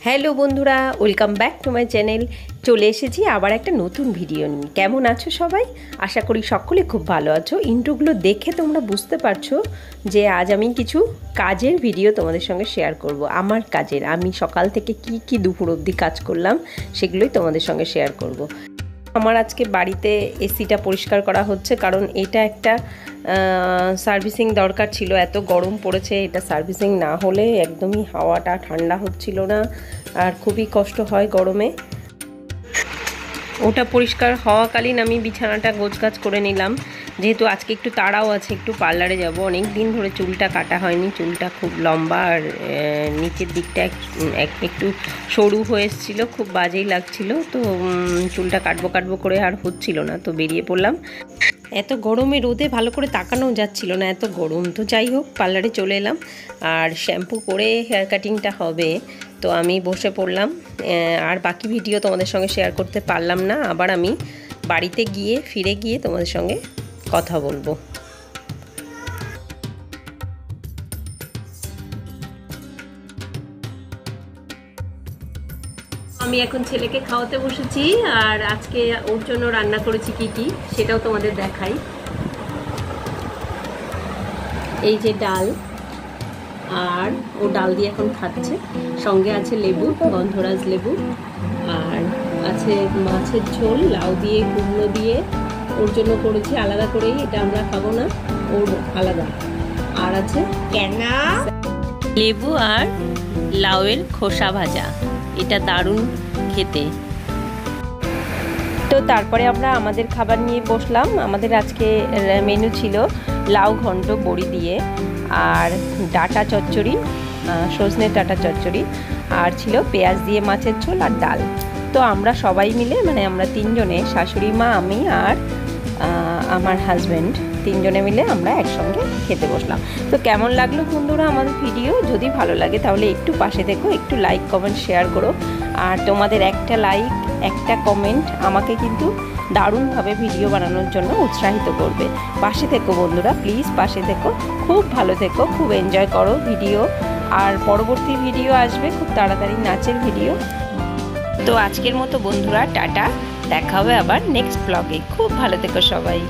Hello বন্ধুরা, welcome back to my channel. চলে এসেছি আবার একটা নতুন ভিডিও নিয়ে। কেমন আছো সবাই? আশা করি সকলে খুব ভালো আছো। ইন্ট্রোগুলো দেখে তোমরা বুঝতে পারছো যে আজ আমি কিছু কাজের ভিডিও তোমাদের সঙ্গে শেয়ার করব। আমার কাজের, আমি সকাল থেকে কি দুপুর অবধি কাজ করলাম সেগুলোই তোমাদের সঙ্গে শেয়ার করব। আমার আজকে বাড়িতে এসিটা পরিষ্কার করা হচ্ছে, কারণ এটা একটা সার্ভিসিং দরকার ছিল। এত গরম পড়েছে, এটা সার্ভিসিং না হলে একদমই হাওয়াটা ঠান্ডা হচ্ছিল না, আর খুবই কষ্ট হয় গরমে। ওটা পরিষ্কার হওয়াকালীন আমি বিছানাটা গোছগাছ করে নিলাম, যেহেতু আজকে একটু তাড়াও আছে, একটু পার্লারে যাব। অনেক দিন ধরে চুলটা কাটা হয়নি, চুলটা খুব লম্বা আর নিচের দিকটা একটু সরু হয়ে এসেছিলো, খুব বাজেই লাগছিল। তো চুলটা কাটবো করে আর হচ্ছিল না, তো বেরিয়ে পড়লাম। এত গরমে রোদে ভালো করে তাকানোও যাচ্ছিল না, এত গরম। তো যাই হোক, পার্লারে চলে এলাম, আর শ্যাম্পু করে হেয়ার কাটিংটা হবে, তো আমি বসে পড়লাম। আর বাকি ভিডিও তোমাদের সঙ্গে শেয়ার করতে পারলাম না, আবার আমি বাড়িতে ফিরে গিয়ে তোমাদের সঙ্গে কথা বলবো। আমি এখন ছেলেকে খাওয়াতে বসেছি, আর আজকে ওর জন্য রান্না করেছি কি সেটাও তোমাদের দেখাই। এই যে ডাল, আর ও ডাল দিয়ে এখন খাচ্ছে, সঙ্গে আছে লেবু, গন্ধরাজ লেবু, আর আছে মাছের ঝোল লাউ দিয়ে কুমড়ো দিয়ে, ওর জন্য করেছি আলাদা করেই, এটা আমরা খাবো না, ওর আলাদা। আর আছে কেনা লেবু আর লাউয়ের খোসা ভাজা, এটা দারুণ খেতে। তো তারপরে আমরা আমাদের খাবার নিয়ে বসলাম। আমাদের আজকে মেনু ছিল লাউ ঘন্ট বড়ি দিয়ে, আর ডাঁটা চচ্চড়ি, সজনের ডাঁটা চচ্চড়ি, আর ছিল পেঁয়াজ দিয়ে মাছের ঝোল আর ডাল। তো আমরা সবাই মিলে, মানে আমরা তিনজনে, শাশুড়ি মা, আমি আর আমার হাজব্যান্ড, তিনজনে মিলে আমরা একসঙ্গে খেতে বসলাম। তো কেমন লাগলো বন্ধুরা আমাদের ভিডিও? যদি ভালো লাগে তাহলে একটু পাশে থেকো, একটু লাইক কমেন্ট শেয়ার করো। আর তোমাদের একটা লাইক, একটা কমেন্ট আমাকে কিন্তু দারুণভাবে ভিডিও বানানোর জন্য উৎসাহিত করবে। পাশে থেকো বন্ধুরা, প্লিজ পাশে থেকো। খুব ভালো থেকো, খুব এনজয় করো ভিডিও। আর পরবর্তী ভিডিও আসবে খুব তাড়াতাড়ি, নাচের ভিডিও। তো আজকের মতো বন্ধুরা টাটা, দেখা হবে আবার নেক্সট ব্লগে। খুব ভালো থেকো সবাই।